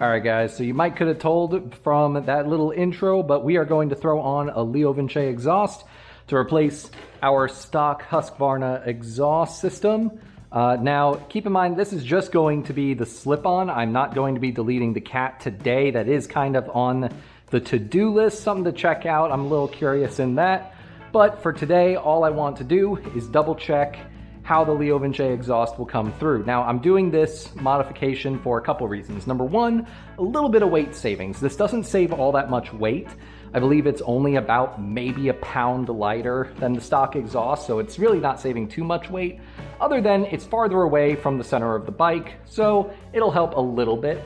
Alright guys, so you might could have told from that little intro, but we are going to throw on a LeoVince exhaust to replace our stock Husqvarna exhaust system. Now, keep in mind, this is just going to be the slip-on. I'm not going to be deleting the cat today. That is kind of on the to-do list, something to check out. I'm a little curious in that. But for today, all I want to do is double check how the LeoVince exhaust will come through. Now, I'm doing this modification for a couple reasons. Number one, a little bit of weight savings. This doesn't save all that much weight. I believe it's only about maybe a pound lighter than the stock exhaust, so it's really not saving too much weight, other than it's farther away from the center of the bike, so it'll help a little bit.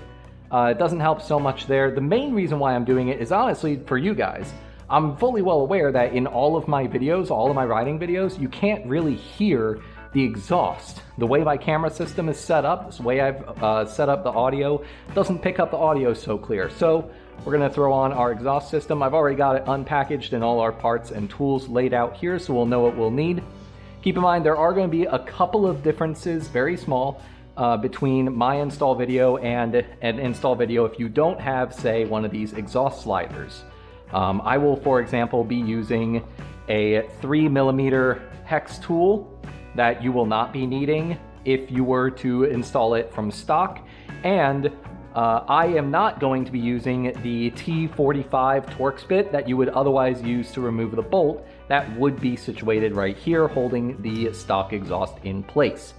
It doesn't help so much there. The main reason why I'm doing it is honestly for you guys. I'm fully well aware that in all of my videos, all of my riding videos, you can't really hear the exhaust. The way my camera system is set up, the way I've set up the audio, doesn't pick up the audio so clear. So we're gonna throw on our exhaust system. I've already got it unpackaged and all our parts and tools laid out here, so we'll know what we'll need. Keep in mind, there are gonna be a couple of differences, very small, between my install video and an install video if you don't have, say, one of these exhaust sliders. I will, for example, be using a 3mm hex tool that you will not be needing if you were to install it from stock. And I am not going to be using the T45 Torx bit that you would otherwise use to remove the bolt that would be situated right here holding the stock exhaust in place.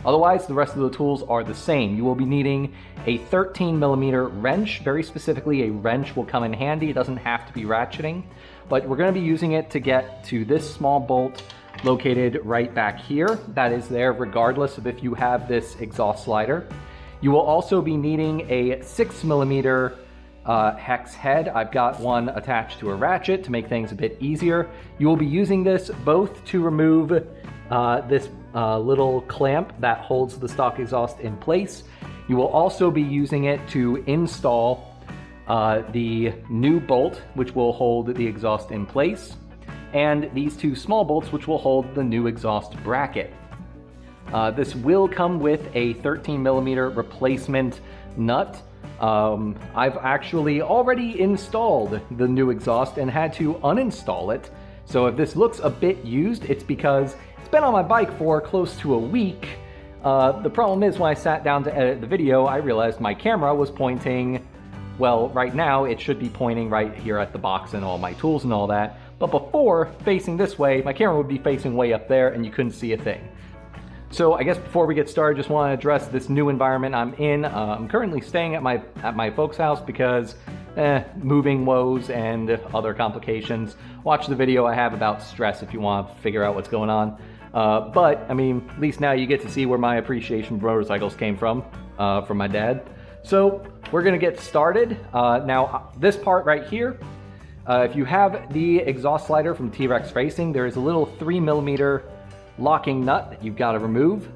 Otherwise, the rest of the tools are the same. You will be needing a 13mm wrench. Very specifically, a wrench will come in handy. It doesn't have to be ratcheting, but we're going to be using it to get to this small bolt located right back here. That is there regardless of if you have this exhaust slider. You will also be needing a 6mm hex head. I've got one attached to a ratchet to make things a bit easier. You will be using this both to remove this little clamp that holds the stock exhaust in place. You will also be using it to install the new bolt, which will hold the exhaust in place, and these two small bolts, which will hold the new exhaust bracket. This will come with a 13mm replacement nut. I've actually already installed the new exhaust and had to uninstall it. So if this looks a bit used, it's because it's been on my bike for close to a week. The problem is when I sat down to edit the video, I realized my camera was pointing, well, right now it should be pointing right here at the box and all my tools and all that. But before, facing this way, my camera would be facing way up there and you couldn't see a thing. So I guess before we get started, just want to address this new environment I'm in. I'm currently staying at my folks' house because moving woes and other complications. Watch the video I have about stress if you want to figure out what's going on. But I mean, at least now you get to see where my appreciation for motorcycles came from my dad. So we're gonna get started. Now this part right here, if you have the exhaust slider from T-Rex Racing, there is a little 3mm locking nut that you've got to remove.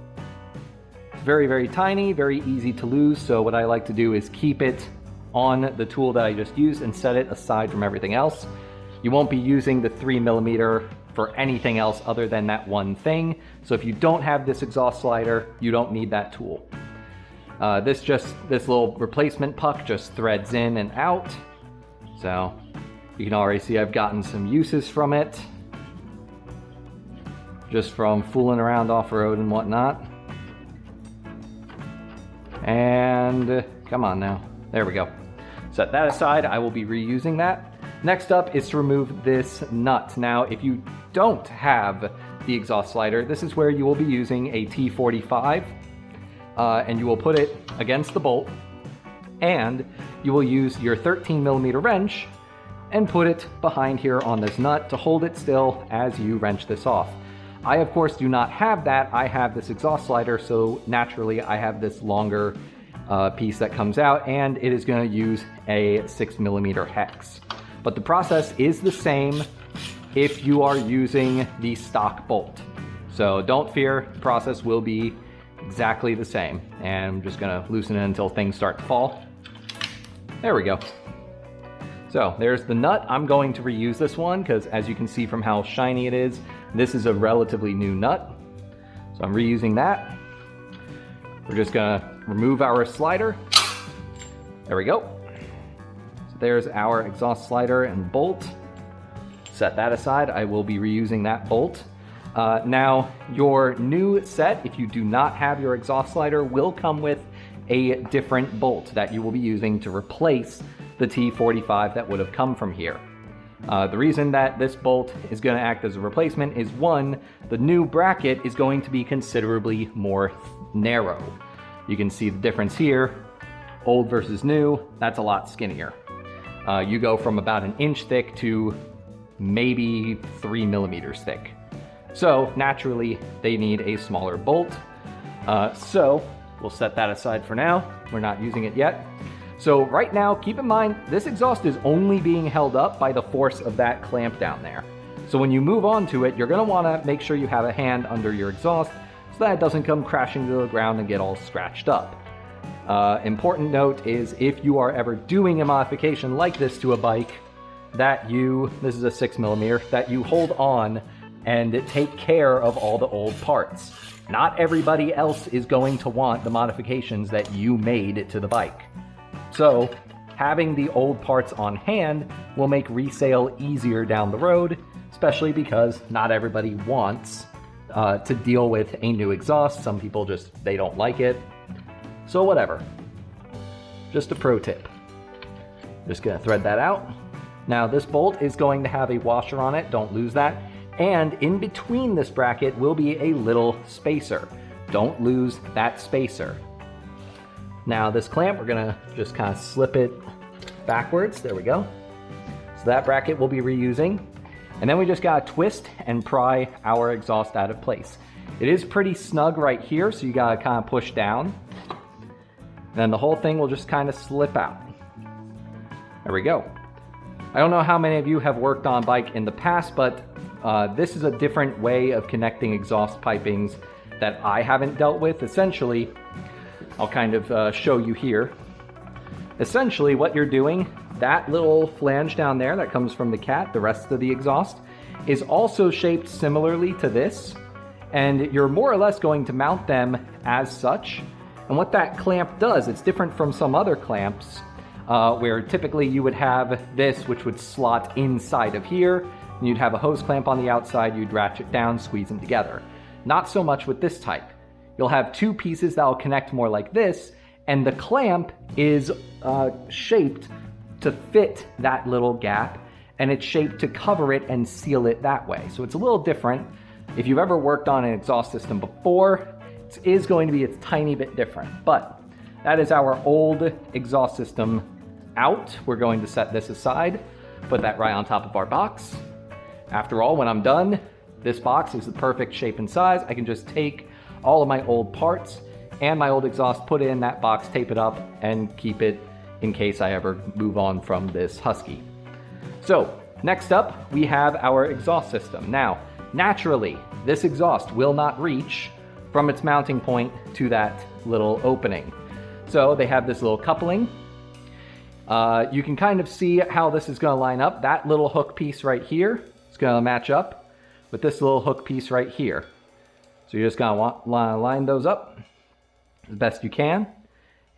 It's very, very tiny, very easy to lose. So what I like to do is keep it on the tool that I just used and set it aside from everything else. You won't be using the 3mm for anything else other than that one thing. So if you don't have this exhaust slider, you don't need that tool. This little replacement puck just threads in and out. So you can already see I've gotten some uses from it, just from fooling around off-road and whatnot. And come on now, there we go. Set that aside, I will be reusing that. Next up is to remove this nut. Now, if you don't have the exhaust slider, this is where you will be using a T45, and you will put it against the bolt, and you will use your 13mm wrench and put it behind here on this nut to hold it still as you wrench this off. I, of course, do not have that. I have this exhaust slider, so naturally I have this longer piece that comes out, and it is going to use a 6mm hex. But the process is the same if you are using the stock bolt. So don't fear, the process will be exactly the same. And I'm just going to loosen it until things start to fall. There we go. So there's the nut. I'm going to reuse this one because, as you can see from how shiny it is, this is a relatively new nut. So I'm reusing that. We're just gonna remove our slider, There we go. So there's our exhaust slider and bolt. Set that aside. I will be reusing that bolt. Now, your new set, if you do not have your exhaust slider, will come with a different bolt that you will be using to replace the T45 that would have come from here. The reason that this bolt is going to act as a replacement is, one, the new bracket is going to be considerably more narrow. You can see the difference here, old versus new, that's a lot skinnier. You go from about 1 inch thick to maybe 3 millimeters thick. So naturally, they need a smaller bolt. So we'll set that aside for now. We're not using it yet. So right now, keep in mind, this exhaust is only being held up by the force of that clamp down there. So when you move on to it, you're gonna wanna make sure you have a hand under your exhaust so that it doesn't come crashing to the ground and get all scratched up. Important note is, if you are ever doing a modification like this to a bike, that this is a 6mm, that you hold on and take care of all the old parts. Not everybody else is going to want the modifications that you made to the bike. So having the old parts on hand will make resale easier down the road, especially because not everybody wants to deal with a new exhaust. Some people they don't like it. So whatever. Just a pro tip. Just gonna thread that out. Now this bolt is going to have a washer on it, don't lose that. And in between this bracket will be a little spacer. Don't lose that spacer. Now this clamp, we're gonna just kind of slip it backwards. There we go. So that bracket we'll be reusing. And then we just gotta twist and pry our exhaust out of place. It is pretty snug right here, so you gotta kind of push down. And then the whole thing will just kind of slip out. There we go. I don't know how many of you have worked on bike in the past, but this is a different way of connecting exhaust pipings that I haven't dealt with. Essentially, I'll kind of show you here. Essentially what you're doing, that little flange down there that comes from the cat, the rest of the exhaust, is also shaped similarly to this. And you're more or less going to mount them as such. And what that clamp does, it's different from some other clamps, where typically you would have this, which would slot inside of here, and you'd have a hose clamp on the outside, you'd ratchet down, squeeze them together. Not so much with this type. You'll have two pieces that will connect more like this, and the clamp is shaped to fit that little gap, and it's shaped to cover it and seal it that way. So it's a little different. If you've ever worked on an exhaust system before, it is going to be a tiny bit different, but that is our old exhaust system out. We're going to set this aside, put that right on top of our box. After all, when I'm done, this box is the perfect shape and size. I can just take all of my old parts and my old exhaust, put it in that box, tape it up, and keep it in case I ever move on from this Husky. So next up, we have our exhaust system. Now, naturally, this exhaust will not reach from its mounting point to that little opening. So they have this little coupling. You can kind of see how this is going to line up. That little hook piece right here is going to match up with this little hook piece right here. So you're just going to line those up as best you can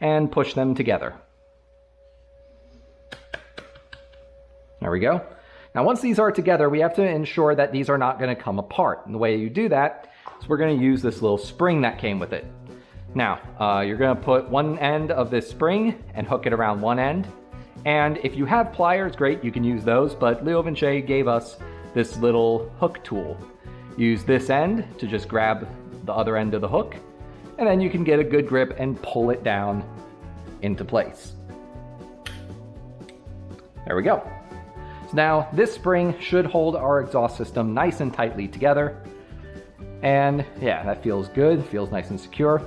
and push them together. There we go. Now once these are together, we have to ensure that these are not going to come apart. And the way you do that is we're going to use this little spring that came with it. Now, you're going to put one end of this spring and hook it around one end. And if you have pliers, great, you can use those, but LeoVince gave us this little hook tool. Use this end to just grab the other end of the hook, and then you can get a good grip and pull it down into place. There we go. So now this spring should hold our exhaust system nice and tightly together. And yeah, that feels good, feels nice and secure.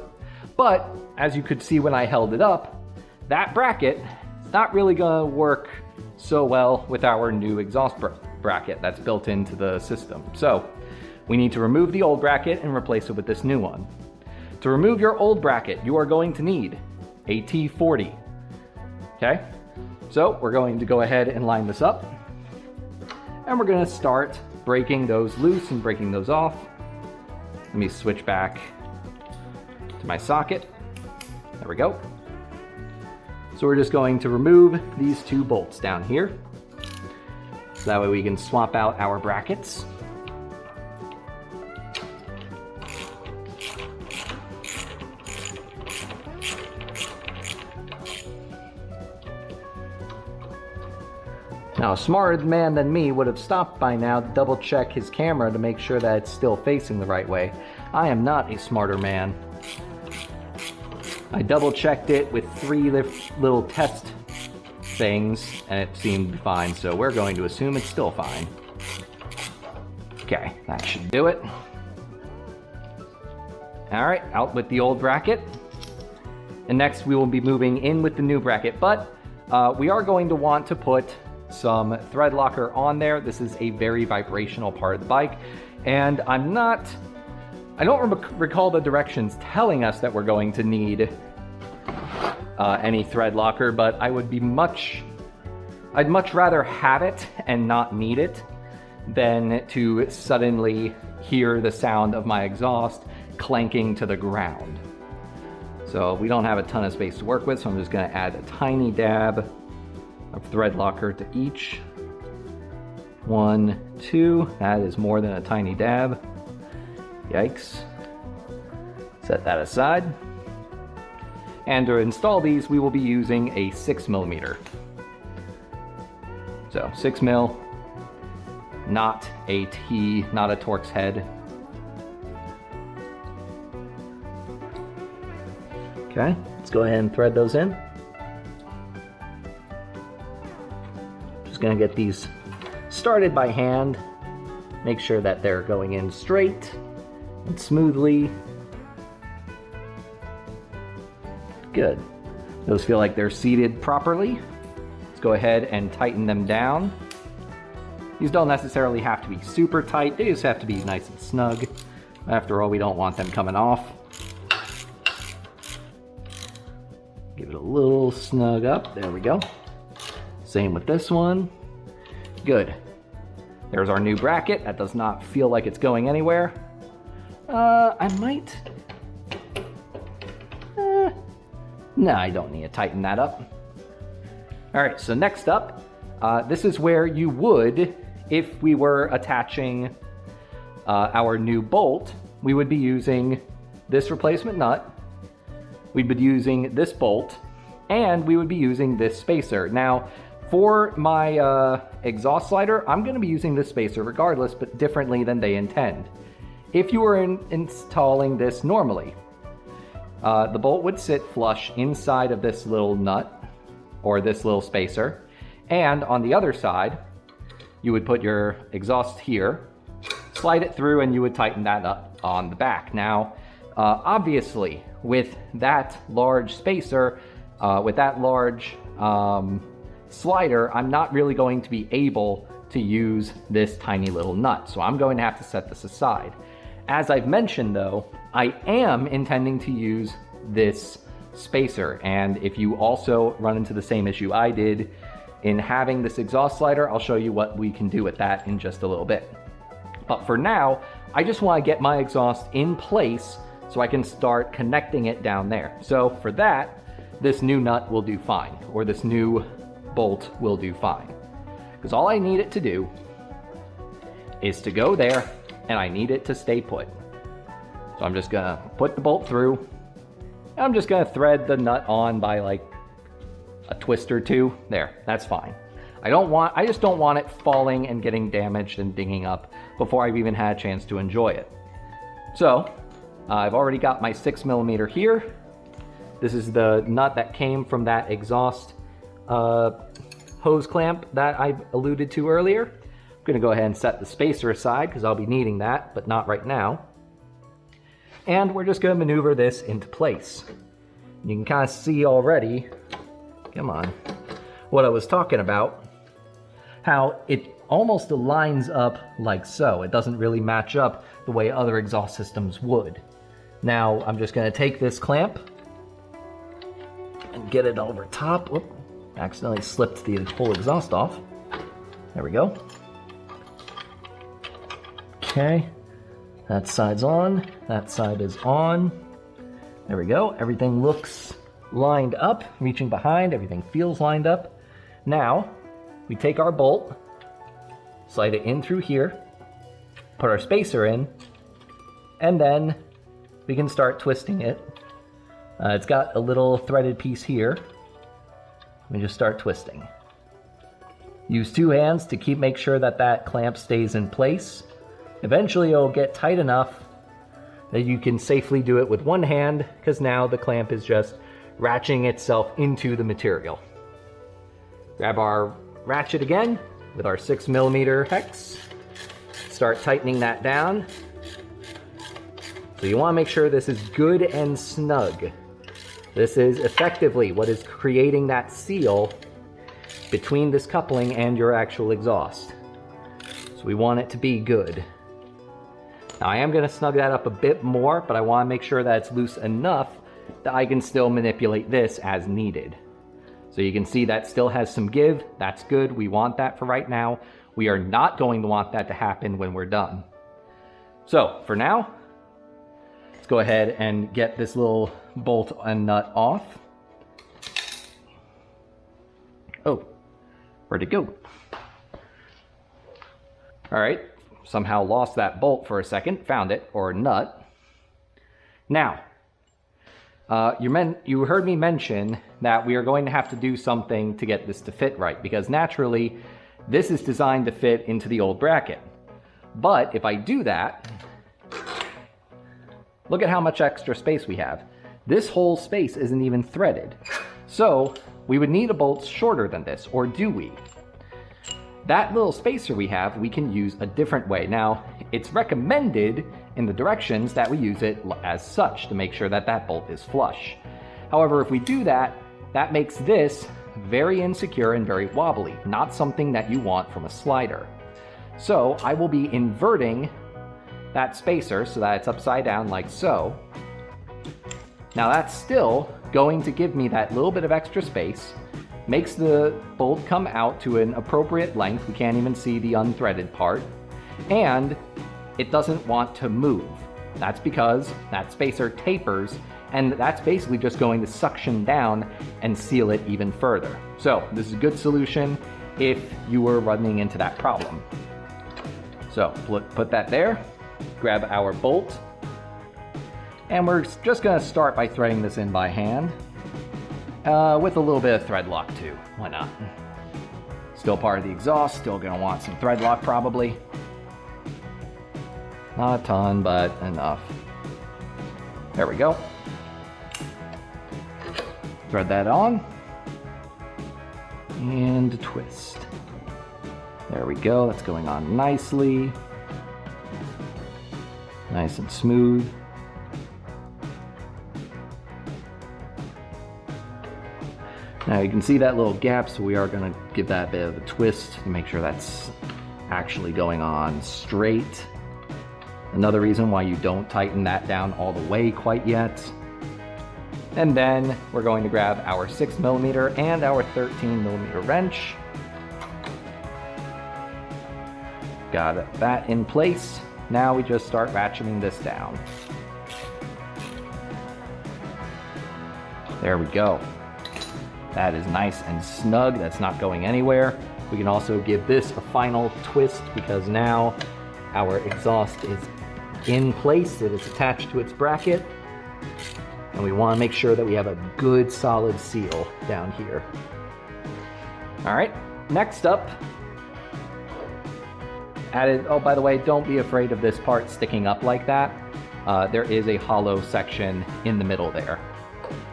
But as you could see when I held it up, that bracket is not really gonna work so well with our new exhaust bracket that's built into the system. So we need to remove the old bracket and replace it with this new one. To remove your old bracket, you are going to need a T40, okay? So we're going to go ahead and line this up, and we're gonna start breaking those loose and breaking those off. Let me switch back to my socket. There we go. So we're just going to remove these two bolts down here. So that way we can swap out our brackets. Now, a smarter man than me would have stopped by now to double check his camera to make sure that it's still facing the right way. I am not a smarter man. I double checked it with 3 little test things and it seemed fine, so we're going to assume it's still fine. Okay, that should do it. Alright, out with the old bracket. And next we will be moving in with the new bracket, but we are going to want to put some thread locker on there. This is a very vibrational part of the bike, and I don't recall the directions telling us that we're going to need any thread locker, but I'd much rather have it and not need it than to suddenly hear the sound of my exhaust clanking to the ground. So we don't have a ton of space to work with, so I'm just going to add a tiny dab of thread locker to each. 1, 2, that is more than a tiny dab. Yikes. Set that aside. And to install these, we will be using a 6mm. So 6mm, not a Torx head. Okay, let's go ahead and thread those in. Just gonna get these started by hand. Make sure that they're going in straight and smoothly. Good. Those feel like they're seated properly. Let's go ahead and tighten them down. These don't necessarily have to be super tight, they just have to be nice and snug. After all, we don't want them coming off. Give it a little snug up, there we go. Same with this one. Good. There's our new bracket. That does not feel like it's going anywhere. I might... No, I don't need to tighten that up. Alright, so next up, this is where you would, if we were attaching our new bolt, we would be using this replacement nut, we'd be using this bolt, and we would be using this spacer. Now, for my exhaust slider, I'm going to be using this spacer regardless, but differently than they intend. If you were installing this normally, the bolt would sit flush inside of this little nut, or this little spacer, and on the other side, you would put your exhaust here, slide it through, and you would tighten that up on the back. Now, obviously, with that large spacer, with that large slider, I'm not really going to be able to use this tiny little nut, so I'm going to have to set this aside. As I've mentioned though, I am intending to use this spacer, and if you also run into the same issue I did in having this exhaust slider, I'll show you what we can do with that in just a little bit. But for now, I just want to get my exhaust in place so I can start connecting it down there. So for that, this new nut will do fine, or this new bolt will do fine. Because all I need it to do is to go there, and I need it to stay put. So I'm just gonna put the bolt through, and I'm just gonna thread the nut on by like a twist or two. There, that's fine. I just don't want it falling and getting damaged and dinging up before I've even had a chance to enjoy it. So, I've already got my 6mm here. This is the nut that came from that exhaust hose clamp that I alluded to earlier. I'm gonna go ahead and set the spacer aside because I'll be needing that, but not right now. And we're just gonna maneuver this into place. You can kind of see already, come on, what I was talking about, how it almost lines up like so. It doesn't really match up the way other exhaust systems would. Now, I'm just gonna take this clamp and get it over top. Whoop, accidentally slipped the whole exhaust off. There we go. Okay, that side's on, that side is on. There we go, everything looks lined up, reaching behind, everything feels lined up. Now, we take our bolt, slide it in through here, put our spacer in, and then we can start twisting it. It's got a little threaded piece here. We just start twisting. Use two hands to make sure that that clamp stays in place. Eventually it'll get tight enough that you can safely do it with one hand, because now the clamp is just ratcheting itself into the material. Grab our ratchet again with our 6mm hex. Start tightening that down. So you want to make sure this is good and snug. This is effectively what is creating that seal between this coupling and your actual exhaust. So we want it to be good. Now I am going to snug that up a bit more, but I want to make sure that it's loose enough that I can still manipulate this as needed. So you can see that still has some give. That's good. We want that for right now. We are not going to want that to happen when we're done. So for now, let's go ahead and get this little bolt and nut off. Oh, where'd it go? All right, somehow lost that bolt for a second, found it, or nut. Now, you heard me mention that we are going to have to do something to get this to fit right, because naturally, this is designed to fit into the old bracket. But if I do that, look at how much extra space we have. This whole space isn't even threaded. So we would need a bolt shorter than this, or do we? That little spacer we have, we can use a different way. Now, it's recommended in the directions that we use it as such to make sure that that bolt is flush. However, if we do that, that makes this very insecure and very wobbly, not something that you want from a slider. So I will be inverting that spacer so that it's upside down like so. Now that's still going to give me that little bit of extra space, makes the bolt come out to an appropriate length. We can't even see the unthreaded part, and it doesn't want to move. That's because that spacer tapers, and that's basically just going to suction down and seal it even further. So this is a good solution if you were running into that problem. So put that there, grab our bolt, and we're just gonna start by threading this in by hand, with a little bit of thread lock too. Why not? Still part of the exhaust, still gonna want some thread lock probably. Not a ton, but enough. There we go. Thread that on, and twist. There we go, that's going on nicely. Nice and smooth. Now you can see that little gap, so we are going to give that a bit of a twist to make sure that's actually going on straight. Another reason why you don't tighten that down all the way quite yet. And then we're going to grab our 6mm and our 13mm wrench. Got that in place. Now we just start ratcheting this down. There we go. That is nice and snug. That's not going anywhere. We can also give this a final twist because now our exhaust is in place. It is attached to its bracket. And we want to make sure that we have a good solid seal down here. All right, next up, oh, by the way, don't be afraid of this part sticking up like that. There is a hollow section in the middle there.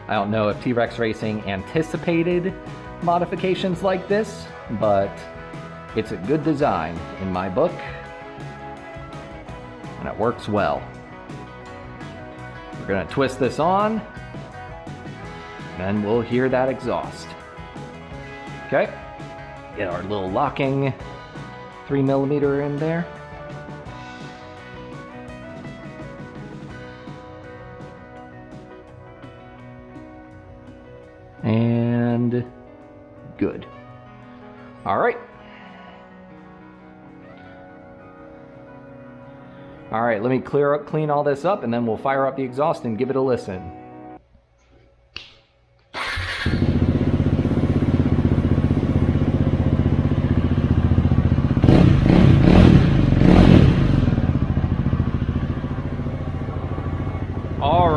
I don't know if T-Rex Racing anticipated modifications like this, but it's a good design in my book, and it works well. We're gonna twist this on, and we'll hear that exhaust. Okay, get our little locking 3mm in there. And good. All right. All right, let me clean all this up, and then we'll fire up the exhaust and give it a listen.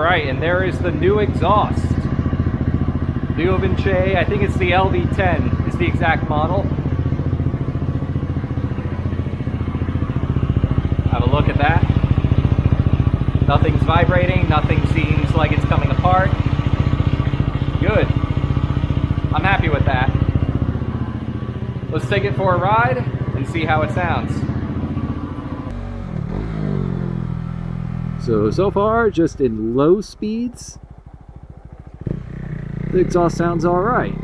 Alright, and there is the new exhaust. LeoVince, I think it's the LV-10 is the exact model. Have a look at that. Nothing's vibrating, nothing seems like it's coming apart. Good. I'm happy with that. Let's take it for a ride and see how it sounds. So far, just in low speeds, the exhaust sounds alright.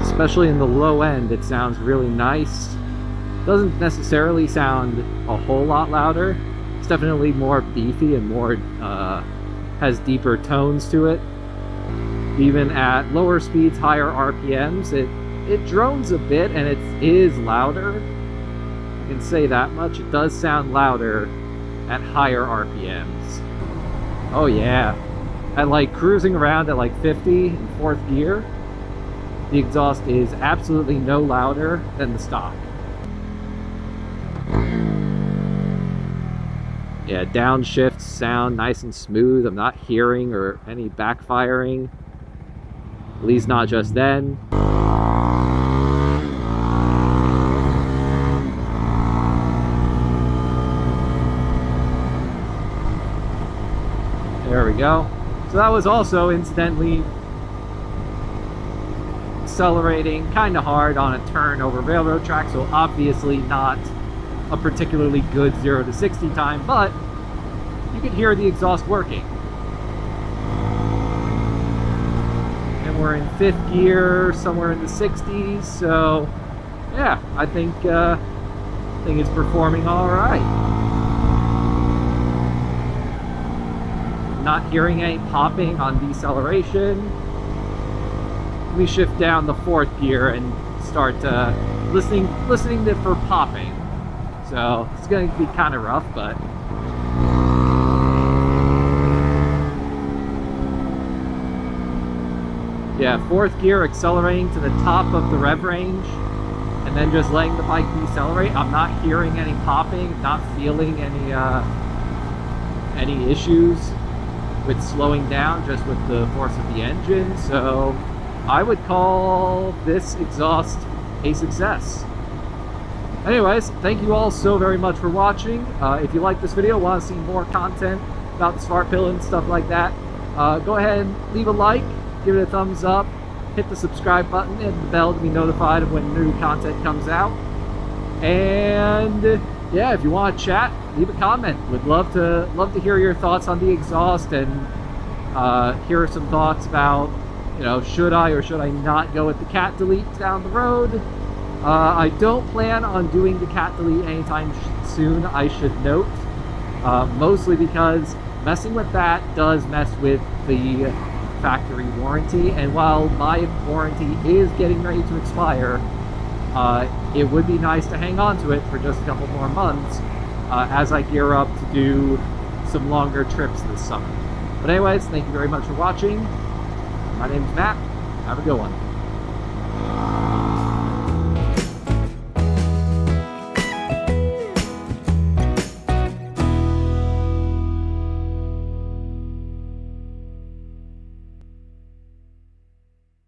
Especially in the low end, it sounds really nice. Doesn't necessarily sound a whole lot louder. It's definitely more beefy and more, has deeper tones to it. Even at lower speeds, higher RPMs, it drones a bit and it is louder. I can say that much. It does sound louder at higher RPMs. Oh yeah. At like cruising around at like 50 in 4th gear, the exhaust is absolutely no louder than the stock. Yeah, downshifts sound nice and smooth. I'm not hearing or any backfiring. At least not just then. There we go. So that was also incidentally accelerating kind of hard on a turn over railroad track, so obviously not a particularly good 0 to 60 time, but you could hear the exhaust working. And we're in 5th gear, somewhere in the 60s, so yeah, I think it's performing all right. Not hearing any popping on deceleration. Let me shift down the 4th gear and start listening for popping. So it's going to be kind of rough, but yeah, 4th gear accelerating to the top of the rev range and then just letting the bike decelerate. I'm not hearing any popping, not feeling any issues with slowing down, just with the force of the engine. So I would call this exhaust a success. Anyways, thank you all so very much for watching. If you like this video, want to see more content about the Svartpilen and stuff like that, go ahead and leave a like, give it a thumbs up, hit the subscribe button and the bell to be notified of when new content comes out. And yeah, if you want to chat, leave a comment. Would love to hear your thoughts on the exhaust and hear some thoughts about, you know, should I or should I not go with the cat delete down the road. I don't plan on doing the cat delete anytime soon, I should note, mostly because messing with that does mess with the factory warranty, and while my warranty is getting ready to expire, it would be nice to hang on to it for just a couple more months as I gear up to do some longer trips this summer. But anyways, thank you very much for watching. My name's Matt. Have a good one.